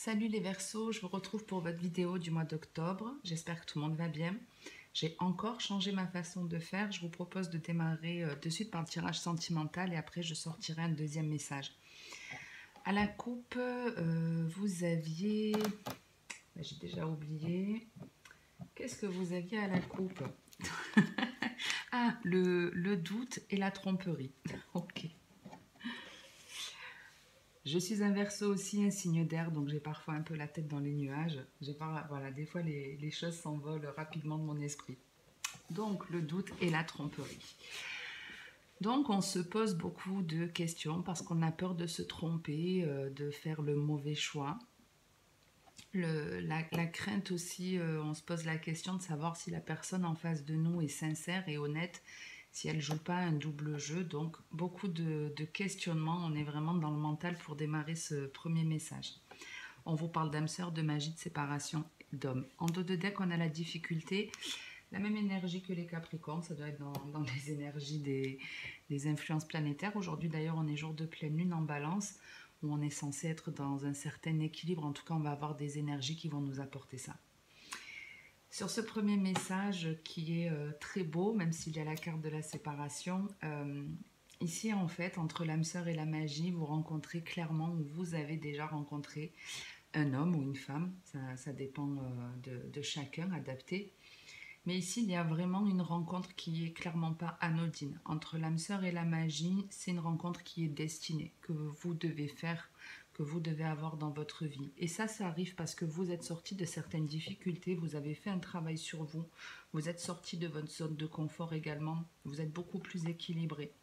Salut les Verseaux, je vous retrouve pour votre vidéo du mois d'octobre. J'espère que tout le monde va bien. J'ai encore changé ma façon de faire. Je vous propose de démarrer de suite par le tirage sentimental et après je sortirai un deuxième message. À la coupe, vous aviez... J'ai déjà oublié. Qu'est-ce que vous aviez à la coupe? Ah, le doute et la tromperie. Ok. Je suis un Verseau aussi, un signe d'air, donc j'ai parfois un peu la tête dans les nuages. Voilà, des fois les choses s'envolent rapidement de mon esprit. Donc le doute et la tromperie. Donc on se pose beaucoup de questions parce qu'on a peur de se tromper, de faire le mauvais choix. La crainte aussi, on se pose la question de savoir si la personne en face de nous est sincère et honnête, si elle ne joue pas un double jeu. Donc beaucoup de questionnements, on est vraiment dans le mental pour démarrer ce premier message. On vous parle d'âme sœur, de magie, de séparation d'hommes. En dos de deck, on a la difficulté, la même énergie que les Capricornes, ça doit être dans les énergies des influences planétaires. Aujourd'hui d'ailleurs, on est jour de pleine lune en balance, où on est censé être dans un certain équilibre. En tout cas, on va avoir des énergies qui vont nous apporter ça. Sur ce premier message qui est très beau, même s'il y a la carte de la séparation, ici en fait, entre l'âme sœur et la magie, vous rencontrez clairement, ou vous avez déjà rencontré un homme ou une femme, ça dépend de chacun, adapté. Mais ici, il y a vraiment une rencontre qui est clairement pas anodine. Entre l'âme sœur et la magie, c'est une rencontre qui est destinée, que vous devez faire, que vous devez avoir dans votre vie. Et ça arrive parce que vous êtes sorti de certaines difficultés, vous avez fait un travail sur vous, vous êtes sorti de votre zone de confort également, vous êtes beaucoup plus équilibré.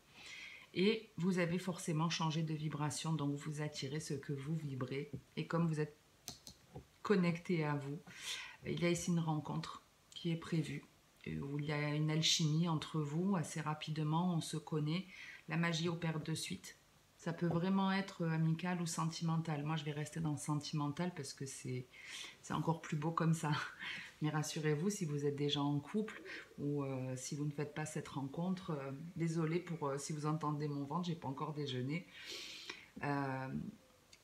Et vous avez forcément changé de vibration, donc vous attirez ce que vous vibrez. Et comme vous êtes connecté à vous, il y a ici une rencontre qui est prévue, où il y a une alchimie entre vous, assez rapidement, on se connaît, la magie opère de suite. Ça peut vraiment être amical ou sentimental. Moi, je vais rester dans le sentimental parce que c'est encore plus beau comme ça. Mais rassurez-vous, si vous êtes déjà en couple ou si vous ne faites pas cette rencontre, désolée pour si vous entendez mon ventre, j'ai pas encore déjeuné.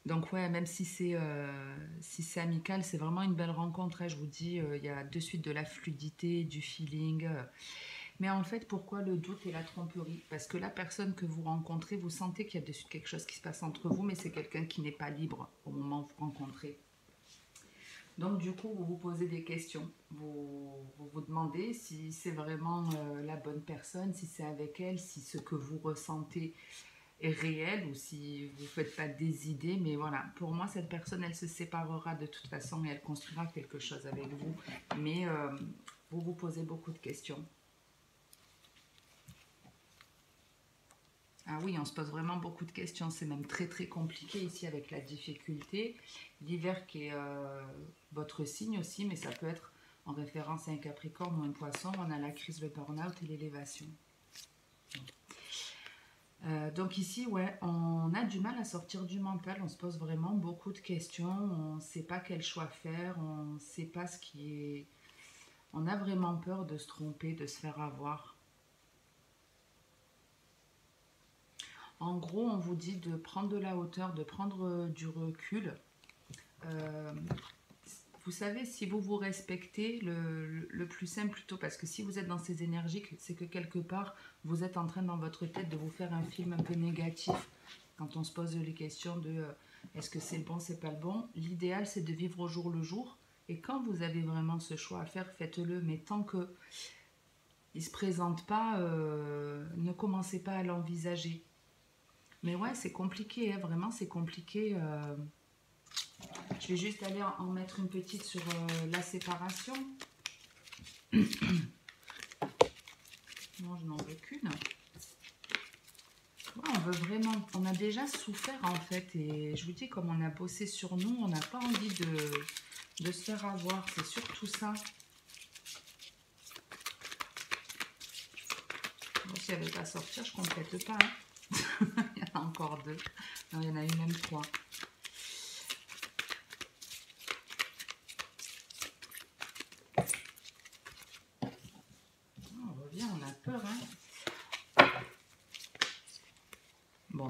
Donc ouais, même si c'est amical, c'est vraiment une belle rencontre. Hein, je vous dis, il y a de suite de la fluidité, du feeling. Mais en fait, pourquoi le doute et la tromperie? Parce que la personne que vous rencontrez, vous sentez qu'il y a de suite quelque chose qui se passe entre vous, mais c'est quelqu'un qui n'est pas libre au moment où vous rencontrez. Donc du coup, vous vous posez des questions. Vous demandez si c'est vraiment la bonne personne, si c'est avec elle, si ce que vous ressentez est réel ou si vous ne faites pas des idées. Mais voilà, pour moi, cette personne, elle se séparera de toute façon et elle construira quelque chose avec vous. Mais vous vous posez beaucoup de questions. Ah oui, on se pose vraiment beaucoup de questions. C'est même très très compliqué ici avec la difficulté. L'hiver qui est votre signe aussi, mais ça peut être en référence à un Capricorne ou un Poisson. On a la crise, le burn-out et l'élévation. Donc ici, ouais, on a du mal à sortir du mental, on se pose vraiment beaucoup de questions, on ne sait pas quel choix faire, on ne sait pas ce qui est... On a vraiment peur de se tromper, de se faire avoir. En gros, on vous dit de prendre de la hauteur, de prendre du recul. Vous savez, si vous vous respectez, le plus simple plutôt, parce que si vous êtes dans ces énergies, c'est que quelque part, vous êtes en train dans votre tête de vous faire un film un peu négatif. Quand on se pose les questions de est-ce que c'est le bon, c'est pas le bon. L'idéal, c'est de vivre au jour le jour. Et quand vous avez vraiment ce choix à faire, faites-le. Mais tant que il ne se présente pas, ne commencez pas à l'envisager. Mais ouais, c'est compliqué, hein, vraiment, c'est compliqué. Je vais juste aller en mettre une petite sur la séparation. Non, je n'en veux qu'une. Ouais, on veut vraiment... On a déjà souffert en fait. Et je vous dis, comme on a bossé sur nous, on n'a pas envie de se faire avoir. C'est surtout ça. Bon, si elle ne veut pas sortir, je ne complète pas. Hein. Il y en a encore deux. Non, il y en a eu même trois. On a peur, hein. Bon,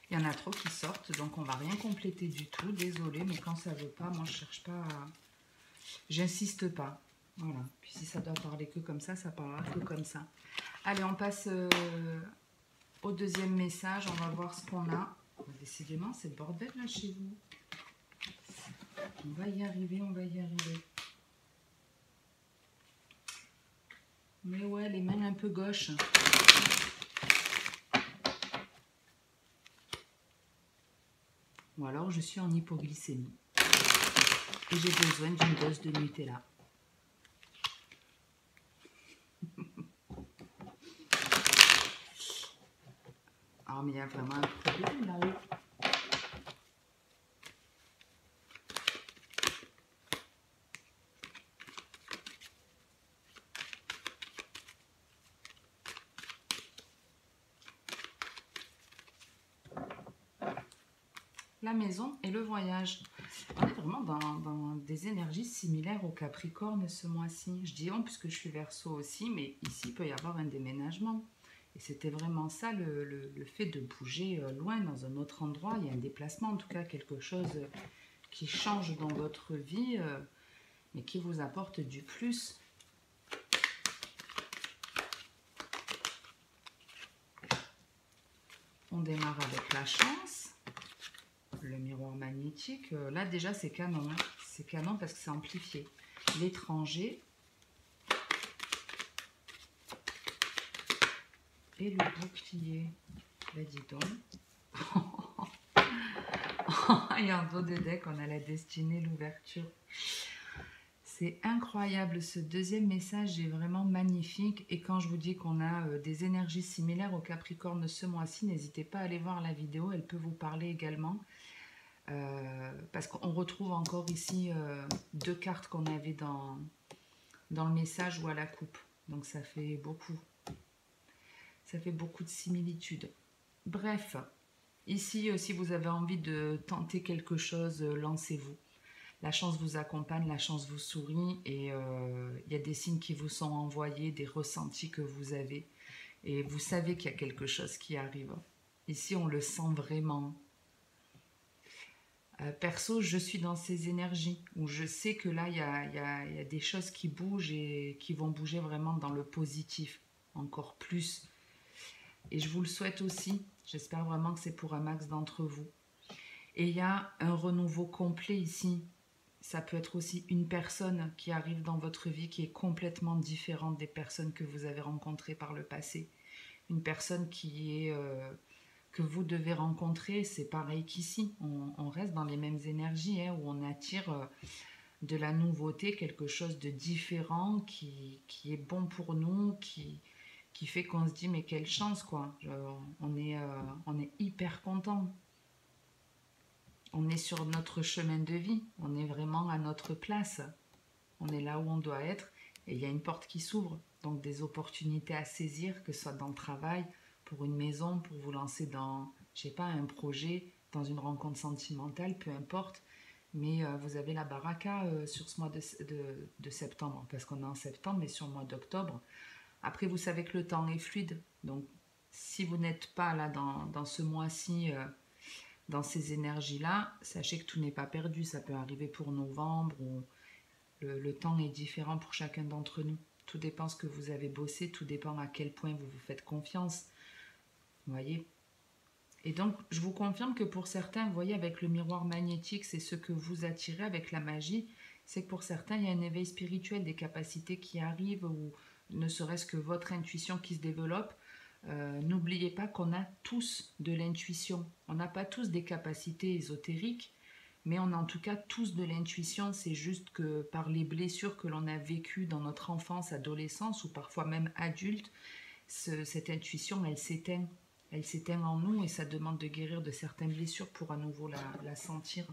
il y y en a trop qui sortent, donc on va rien compléter du tout. Désolée, mais quand ça veut pas, moi je cherche pas à... J'insiste pas. Voilà. Puis si ça doit parler que comme ça parlera que comme ça. Allez, on passe au deuxième message. On va voir ce qu'on a. Décidément, c'est le bordel là chez vous. On va y arriver, on va y arriver. Mais ouais, les mains un peu gauches. Ou alors je suis en hypoglycémie. Et j'ai besoin d'une dose de Nutella. Ah, mais il y a vraiment un problème là-haut. La maison et le voyage. On est vraiment dans des énergies similaires au Capricorne ce mois-ci. Je dis on puisque je suis Verseau aussi, mais ici il peut y avoir un déménagement. Et c'était vraiment ça le fait de bouger loin dans un autre endroit. Il y a un déplacement, en tout cas quelque chose qui change dans votre vie, mais qui vous apporte du plus. On démarre avec la chance. Le miroir magnétique, là déjà c'est canon, hein. C'est canon parce que c'est amplifié. L'étranger et le bouclier. Là dis donc. Et en dos de deck, on a la destinée, l'ouverture. C'est incroyable, ce deuxième message est vraiment magnifique. Et quand je vous dis qu'on a des énergies similaires au Capricorne ce mois-ci, n'hésitez pas à aller voir la vidéo, elle peut vous parler également. Parce qu'on retrouve encore ici deux cartes qu'on avait dans le message ou à la coupe. Donc ça fait beaucoup. Ça fait beaucoup de similitudes. Bref, ici, si vous avez envie de tenter quelque chose, lancez-vous. La chance vous accompagne, la chance vous sourit et il y a des signes qui vous sont envoyés, des ressentis que vous avez. Et vous savez qu'il y a quelque chose qui arrive. Ici, on le sent vraiment. Perso, je suis dans ces énergies où je sais que là, il y a des choses qui bougent et qui vont bouger vraiment dans le positif, encore plus. Et je vous le souhaite aussi. J'espère vraiment que c'est pour un max d'entre vous. Et il y a un renouveau complet ici. Ça peut être aussi une personne qui arrive dans votre vie qui est complètement différente des personnes que vous avez rencontrées par le passé. Une personne qui est... que vous devez rencontrer, c'est pareil qu'ici. On reste dans les mêmes énergies, hein, où on attire de la nouveauté, quelque chose de différent, qui est bon pour nous, qui fait qu'on se dit mais quelle chance quoi. On est hyper content. On est sur notre chemin de vie, on est vraiment à notre place. On est là où on doit être et il y a une porte qui s'ouvre. Donc des opportunités à saisir, que ce soit dans le travail, pour une maison, pour vous lancer dans, je sais pas, un projet, dans une rencontre sentimentale, peu importe. Mais vous avez la baraka sur ce mois de septembre, parce qu'on est en septembre, mais sur le mois d'octobre. Après, vous savez que le temps est fluide. Donc, si vous n'êtes pas là dans ce mois-ci, dans ces énergies-là, sachez que tout n'est pas perdu. Ça peut arriver pour novembre ou le temps est différent pour chacun d'entre nous. Tout dépend ce que vous avez bossé, tout dépend à quel point vous vous faites confiance. Vous voyez ? Et donc, je vous confirme que pour certains, vous voyez, avec le miroir magnétique, c'est ce que vous attirez avec la magie. C'est que pour certains, il y a un éveil spirituel, des capacités qui arrivent ou ne serait-ce que votre intuition qui se développe. N'oubliez pas qu'on a tous de l'intuition. On n'a pas tous des capacités ésotériques, mais on a en tout cas tous de l'intuition. C'est juste que par les blessures que l'on a vécues dans notre enfance, adolescence ou parfois même adulte, cette intuition, elle s'éteint. Elle s'éteint en nous et ça demande de guérir de certaines blessures pour à nouveau la sentir.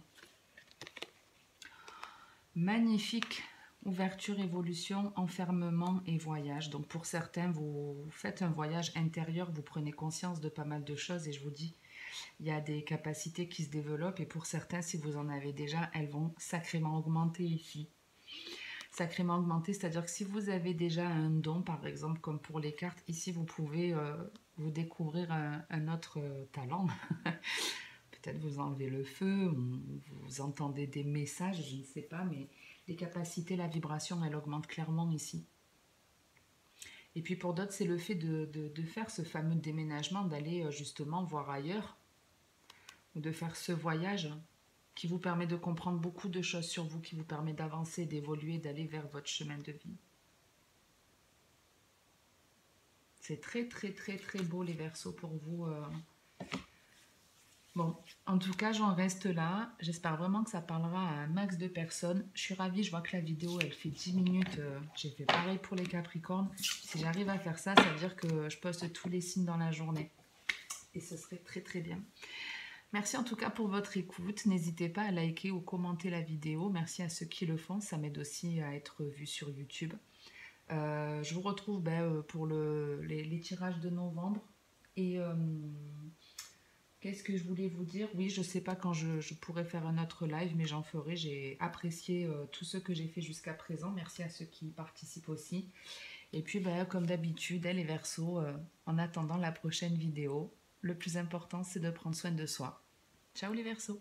Magnifique. Ouverture, évolution, enfermement et voyage. Donc pour certains, vous faites un voyage intérieur, vous prenez conscience de pas mal de choses et je vous dis, il y a des capacités qui se développent et pour certains, si vous en avez déjà, elles vont sacrément augmenter ici. Sacrément augmenter, c'est-à-dire que si vous avez déjà un don, par exemple, comme pour les cartes, ici vous pouvez vous découvrir un autre talent. Peut-être vous enlevez le feu, vous entendez des messages, je ne sais pas, mais les capacités, la vibration, elle augmente clairement ici. Et puis pour d'autres, c'est le fait de faire ce fameux déménagement, d'aller justement voir ailleurs, ou de faire ce voyage qui vous permet de comprendre beaucoup de choses sur vous, qui vous permet d'avancer, d'évoluer, d'aller vers votre chemin de vie. C'est très très très très beau les Verseaux pour vous. Bon, en tout cas, j'en reste là. J'espère vraiment que ça parlera à un max de personnes. Je suis ravie, je vois que la vidéo, elle fait 10 minutes. J'ai fait pareil pour les Capricornes. Si j'arrive à faire ça, ça veut dire que je poste tous les signes dans la journée. Et ce serait très très bien. Merci en tout cas pour votre écoute. N'hésitez pas à liker ou commenter la vidéo. Merci à ceux qui le font. Ça m'aide aussi à être vu sur YouTube. Je vous retrouve pour les tirages de novembre. Et qu'est-ce que je voulais vous dire? Oui, je ne sais pas quand je pourrais faire un autre live, mais j'en ferai. J'ai apprécié tout ce que j'ai fait jusqu'à présent. Merci à ceux qui participent aussi. Et puis, comme d'habitude, les Verseaux, en attendant la prochaine vidéo, le plus important, c'est de prendre soin de soi. Ciao les Verseaux!